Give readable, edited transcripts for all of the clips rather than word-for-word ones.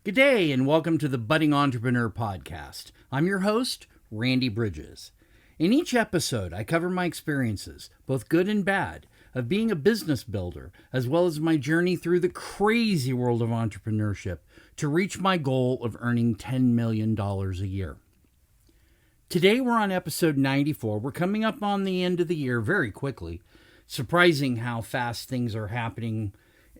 Good day, and welcome to the Budding Entrepreneur Podcast. I'm your host, Randy Bridges. In each episode, I cover my experiences, both good and bad, of being a business builder, as well as my journey through the crazy world of entrepreneurship to reach my goal of earning $10 million a year. Today, we're on episode 94. We're coming up on the end of the year very quickly. Surprising how fast things are happening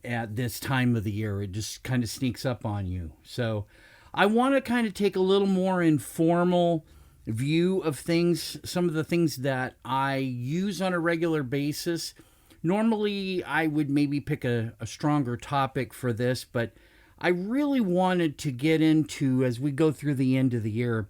at this time of the year. It just kind of sneaks up on you. So I want to kind of take a little more informal view of things, some of the things that I use on a regular basis. Normally, I would maybe pick a stronger topic for this, but I really wanted to get into, as we go through the end of the year,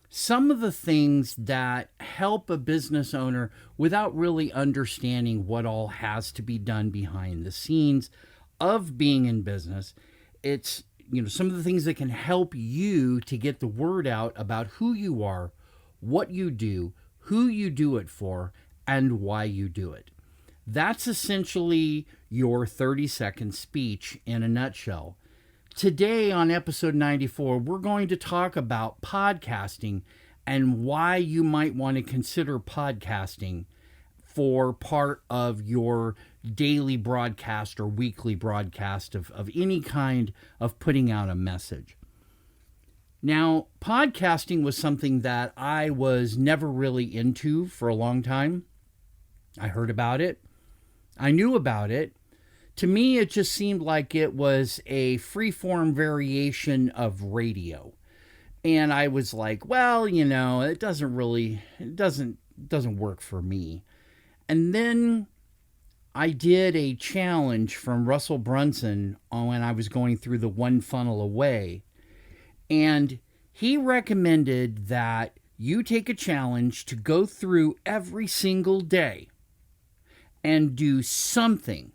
some of the things that help a business owner without really understanding what all has to be done behind the scenes of being in business. It's, some of the things that can help you to get the word out about who you are, what you do, who you do it for, and why you do it. That's essentially your 30-second speech in a nutshell. Today on episode 94, we're going to talk about podcasting and why you might want to consider podcasting for part of your daily broadcast or weekly broadcast of any kind of putting out a message. Now, podcasting was something that I was never really into for a long time. I heard about it. I knew about it. To me, it just seemed like it was a free-form variation of radio. And I was like, well, it doesn't work for me. And then I did a challenge from Russell Brunson when I was going through the One Funnel Away. And he recommended that you take a challenge to go through every single day and do something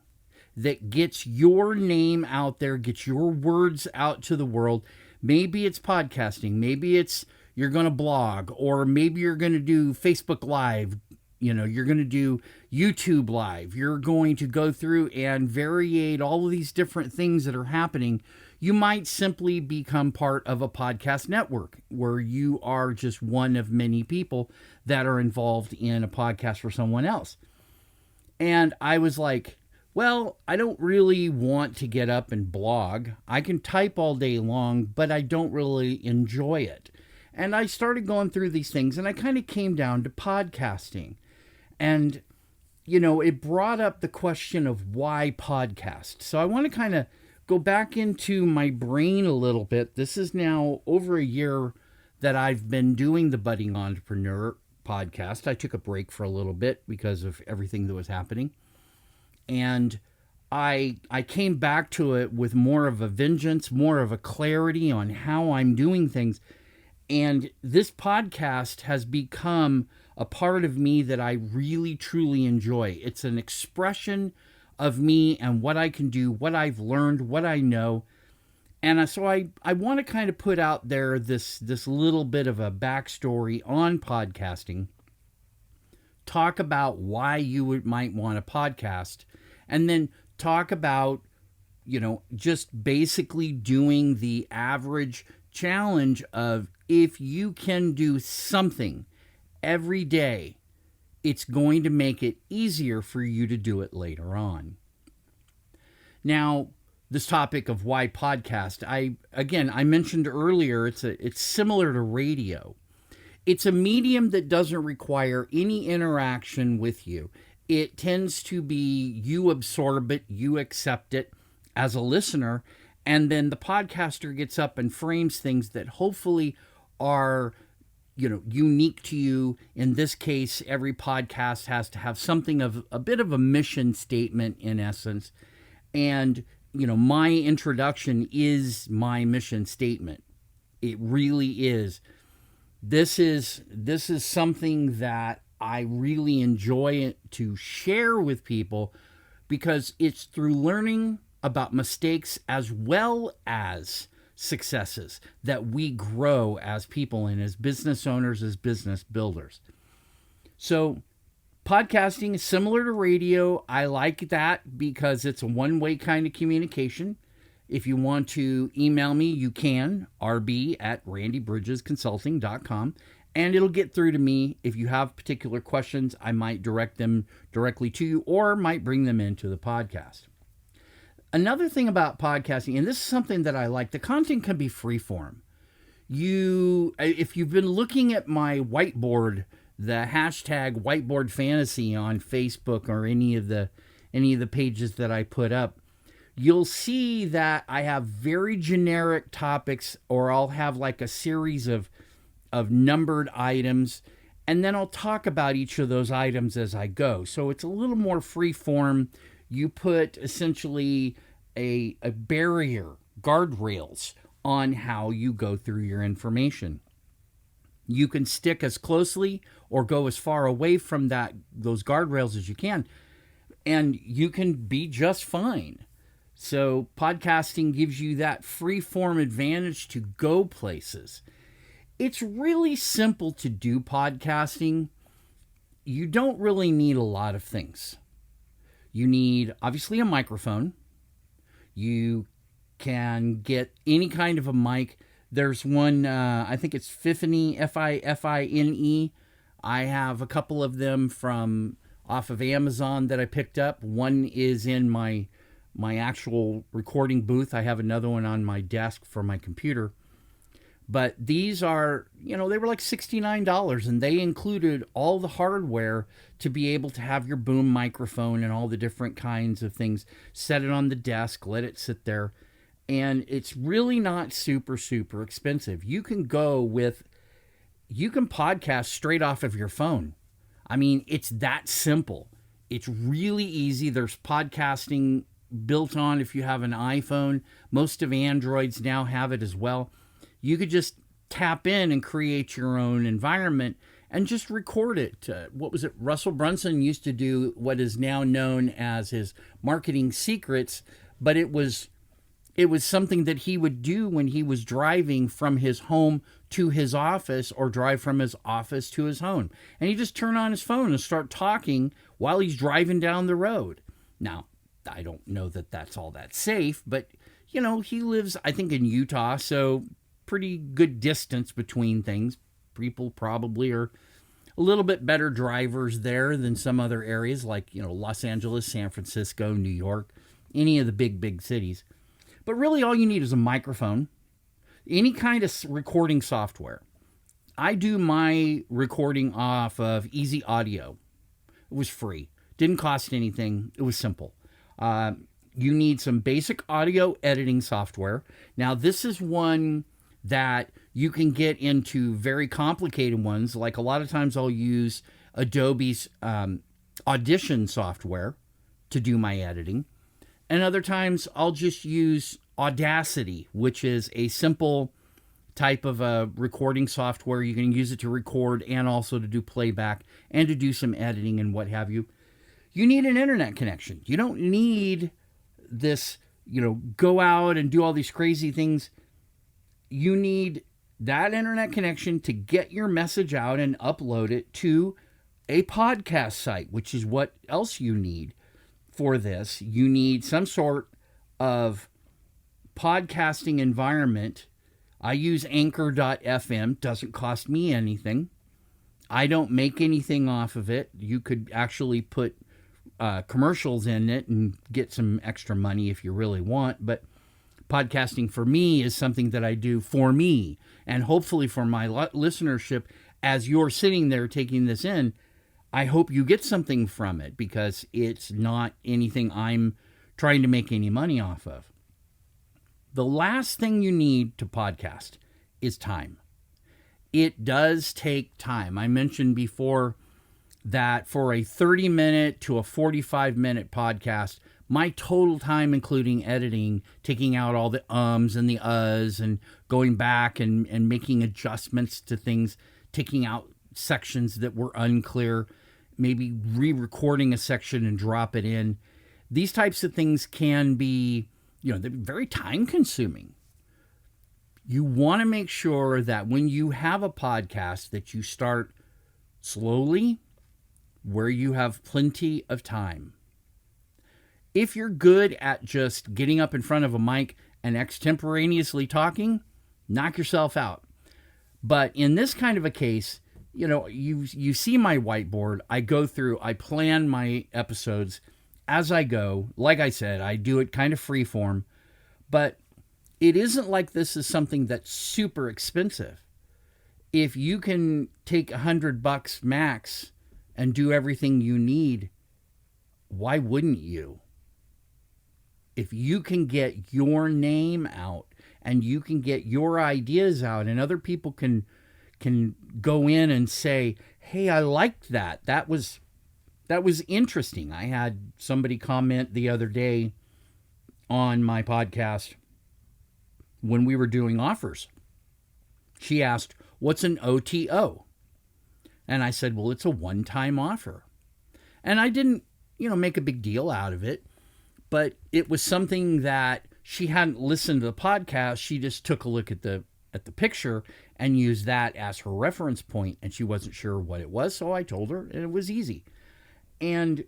that gets your name out there, gets your words out to the world. Maybe it's podcasting, maybe it's you're going to blog, or maybe you're going to do Facebook Live, you're going to do YouTube Live. You're going to go through and variate all of these different things that are happening. You might simply become part of a podcast network where you are just one of many people that are involved in a podcast for someone else. And I was like, well, I don't really want to get up and blog. I can type all day long, but I don't really enjoy it. And I started going through these things, and I kind of came down to podcasting. And, it brought up the question of why podcast. So I want to kind of go back into my brain a little bit. This is now over a year that I've been doing the Budding Entrepreneur podcast. I took a break for a little bit because of everything that was happening. And I came back to it with more of a vengeance, more of a clarity on how I'm doing things. And this podcast has become a part of me that I really, truly enjoy. It's an expression of me and what I can do, what I've learned, what I know. And so I want to kind of put out there this little bit of a backstory on podcasting. Talk about why you might want a podcast. And then talk about, just basically doing the average challenge of if you can do something every day, it's going to make it easier for you to do it later on. Now, this topic of why podcast, I mentioned earlier, it's similar to radio. It's a medium that doesn't require any interaction with you. It tends to be you absorb it, you accept it as a listener, and then the podcaster gets up and frames things that hopefully are, unique to you. In this case, every podcast has to have something of a bit of a mission statement in essence. And, my introduction is my mission statement. It really is. This is something that I really enjoy to share with people because it's through learning about mistakes as well as successes that we grow as people and as business owners, as business builders. So podcasting is similar to radio. I like that because it's a one-way kind of communication. If you want to email me, you can, rb@randybridgesconsulting.com, and it'll get through to me. If you have particular questions, I might direct them directly to you or might bring them into the podcast. Another thing about podcasting, and this is something that I like, the content can be freeform. If you've been looking at my whiteboard, the hashtag whiteboard fantasy on Facebook or any of the pages that I put up, you'll see that I have very generic topics, or I'll have like a series of numbered items, and then I'll talk about each of those items as I go. So it's a little more free form. You put essentially a barrier, guardrails on how you go through your information. You can stick as closely or go as far away from those guardrails as you can, and you can be just fine. So podcasting gives you that free form advantage to go places. It's really simple to do podcasting. You don't really need a lot of things. You need, obviously, a microphone. You can get any kind of a mic. There's one, I think it's Fifine, Fifine. I have a couple of them off of Amazon that I picked up. One is in my actual recording booth. I have another one on my desk for my computer. But these are, they were like $69, and they included all the hardware to be able to have your boom microphone and all the different kinds of things. Set it on the desk, let it sit there. And it's really not super, super expensive. You can podcast straight off of your phone. I mean, it's that simple. It's really easy. There's podcasting built on if you have an iPhone. Most of Androids now have it as well. You could just tap in and create your own environment and just record it. What was it? Russell Brunson used to do what is now known as his marketing secrets, but it was something that he would do when he was driving from his home to his office, or drive from his office to his home. And he just turn on his phone and start talking while he's driving down the road. Now, I don't know that that's all that safe, but, he lives, I think, in Utah, so pretty good distance between things. People probably are a little bit better drivers there than some other areas like, Los Angeles, San Francisco, New York, any of the big cities. But really all you need is a microphone, any kind of recording software. I do my recording off of Easy Audio. It was free. Didn't cost anything. It was simple. You need some basic audio editing software. Now, this is one that you can get into very complicated ones. Like a lot of times I'll use Adobe's Audition software to do my editing. And other times I'll just use Audacity, which is a simple type of a recording software. You can use it to record and also to do playback and to do some editing and what have you. You need an internet connection. You don't need this, go out and do all these crazy things. You need that internet connection to get your message out and upload it to a podcast site, which is what else you need for this. You need some sort of podcasting environment. I use Anchor.fm. Doesn't cost me anything. I don't make anything off of it. You could actually put commercials in it and get some extra money if you really want, but podcasting for me is something that I do for me and hopefully for my listenership. As you're sitting there taking this in, I hope you get something from it, because it's not anything I'm trying to make any money off of. The last thing you need to podcast is time. It does take time. I mentioned before that for a 30-minute to a 45-minute podcast, my total time, including editing, taking out all the ums and the uhs and going back and making adjustments to things, taking out sections that were unclear, maybe re-recording a section and drop it in. These types of things can be, they're very time-consuming. You want to make sure that when you have a podcast that you start slowly, where you have plenty of time. If you're good at just getting up in front of a mic and extemporaneously talking, knock yourself out. But in this kind of a case, you see my whiteboard. I plan my episodes as I go. Like I said, I do it kind of freeform, but it isn't like this is something that's super expensive. If you can take $100 max and do everything you need, why wouldn't you? If you can get your name out and you can get your ideas out and other people can go in and say, hey, I liked that. That was interesting. I had somebody comment the other day on my podcast when we were doing offers. She asked, what's an OTO? And I said, well, it's a one-time offer. And I didn't, make a big deal out of it, but it was something that she hadn't listened to the podcast. She just took a look at the picture and used that as her reference point, and she wasn't sure what it was, so I told her, and it was easy. And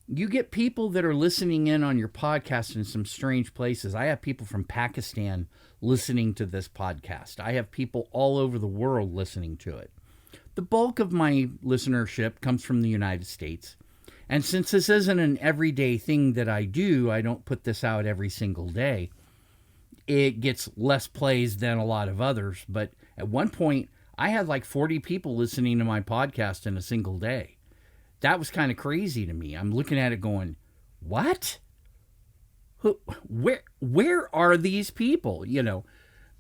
you get people that are listening in on your podcast in some strange places. I have people from Pakistan listening to this podcast. I have people all over the world listening to it. The bulk of my listenership comes from the United States. And since this isn't an everyday thing that I do, I don't put this out every single day. It gets less plays than a lot of others. But at one point, I had like 40 people listening to my podcast in a single day. That was kind of crazy to me. I'm looking at it going, what? Where are these people?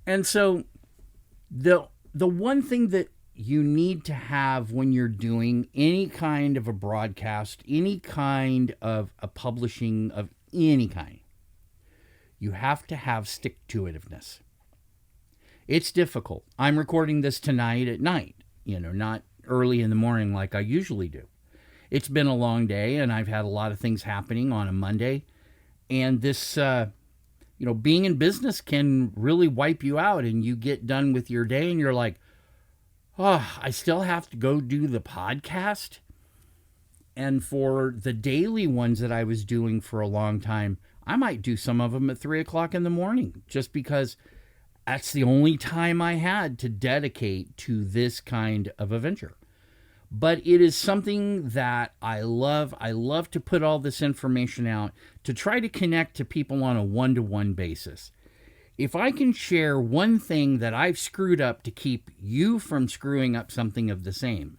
And so the one thing that you need to have when you're doing any kind of a broadcast, any kind of a publishing of any kind, you have to have stick-to-itiveness. It's difficult. I'm recording this tonight at night, not early in the morning like I usually do. It's been a long day, and I've had a lot of things happening on a Monday. And this, being in business can really wipe you out, and you get done with your day, and you're like, oh, I still have to go do the podcast? And for the daily ones that I was doing for a long time, I might do some of them at 3 o'clock in the morning, just because that's the only time I had to dedicate to this kind of a venture. But it is something that I love. I love to put all this information out to try to connect to people on a one-to-one basis. If I can share one thing that I've screwed up to keep you from screwing up something of the same,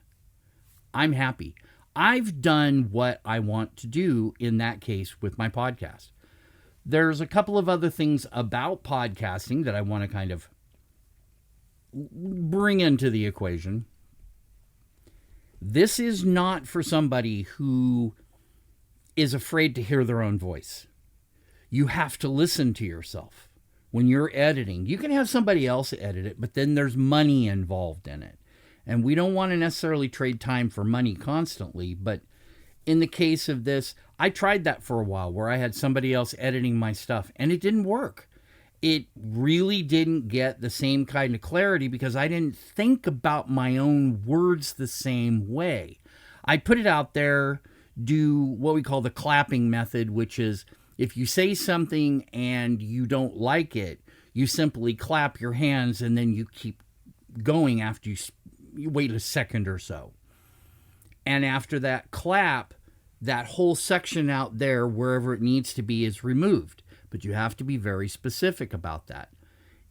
I'm happy. I've done what I want to do in that case with my podcast. There's a couple of other things about podcasting that I want to kind of bring into the equation. This is not for somebody who is afraid to hear their own voice. You have to listen to yourself. When you're editing, you can have somebody else edit it, but then there's money involved in it. And we don't want to necessarily trade time for money constantly, but in the case of this, I tried that for a while where I had somebody else editing my stuff, and it didn't work. It really didn't get the same kind of clarity because I didn't think about my own words the same way. I put it out there, do what we call the clapping method, which is if you say something and you don't like it, you simply clap your hands and then you keep going after you wait a second or so. And after that clap, that whole section out there, wherever it needs to be, is removed. But you have to be very specific about that.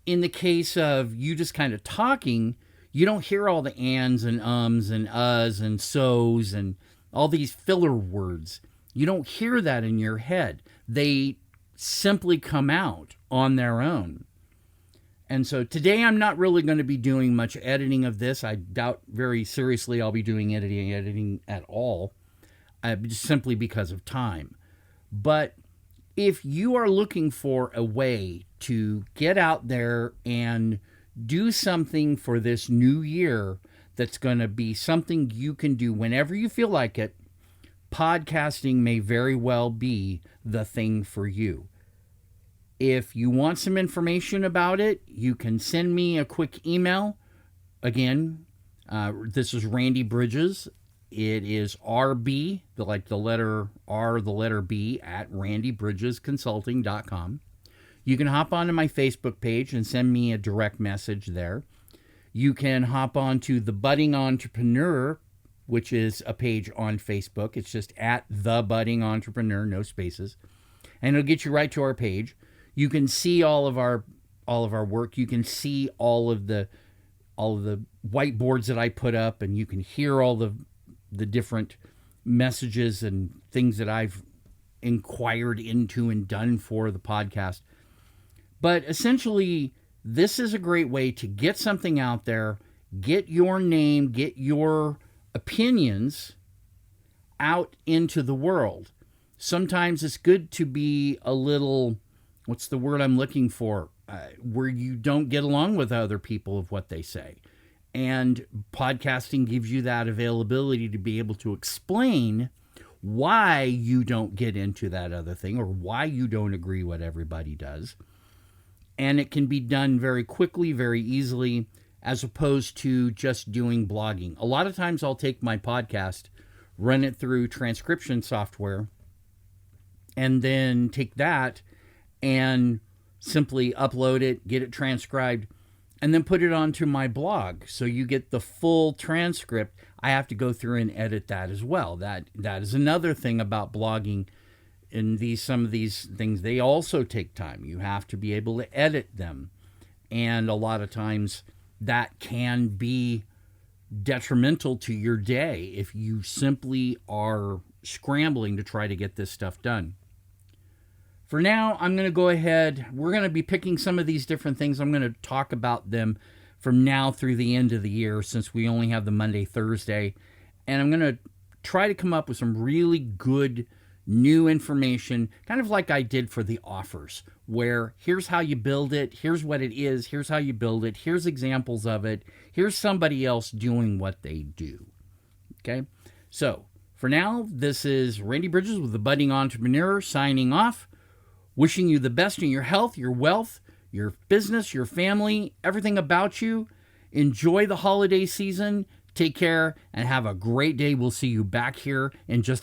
In the case of you just kind of talking, you don't hear all the ands and ums and uhs and so's and all these filler words. You don't hear that in your head. They simply come out on their own. And so today I'm not really going to be doing much editing of this. I doubt very seriously I'll be doing editing at all, just simply because of time. But if you are looking for a way to get out there and do something for this new year that's going to be something you can do whenever you feel like it, podcasting may very well be the thing for you. If you want some information about it, you can send me a quick email. Again, this is Randy Bridges. It is RB, the letter R, the letter B, at randybridgesconsulting.com. You can hop onto my Facebook page and send me a direct message there. You can hop onto The Budding Entrepreneur, which is a page on Facebook. It's just at The Budding Entrepreneur, no spaces. And it'll get you right to our page. You can see all of our work. You can see all of the whiteboards that I put up, and you can hear all the different messages and things that I've inquired into and done for the podcast. But essentially, this is a great way to get something out there, get your name, get your opinions out into the world. Sometimes it's good to be a little, what's the word I'm looking for, where you don't get along with other people of what they say. And podcasting gives you that availability to be able to explain why you don't get into that other thing or why you don't agree what everybody does. And it can be done very quickly, very easily, as opposed to just doing blogging. A lot of times I'll take my podcast, run it through transcription software, and then take that and simply upload it, get it transcribed, and then put it onto my blog. So you get the full transcript. I have to go through and edit that as well. That is another thing about blogging. In some of these things, they also take time. You have to be able to edit them. And a lot of times that can be detrimental to your day if you simply are scrambling to try to get this stuff done. For now, I'm going to go ahead. We're going to be picking some of these different things. I'm going to talk about them from now through the end of the year, since we only have the Monday, Thursday. And I'm going to try to come up with some really good new information, kind of like I did for the offers, where here's how you build it, here's what it is, here's how you build it, here's examples of it, here's somebody else doing what they do. Okay? So, for now, this is Randy Bridges with The Budding Entrepreneur signing off. Wishing you the best in your health, your wealth, your business, your family, everything about you. Enjoy the holiday season. Take care and have a great day. We'll see you back here in just a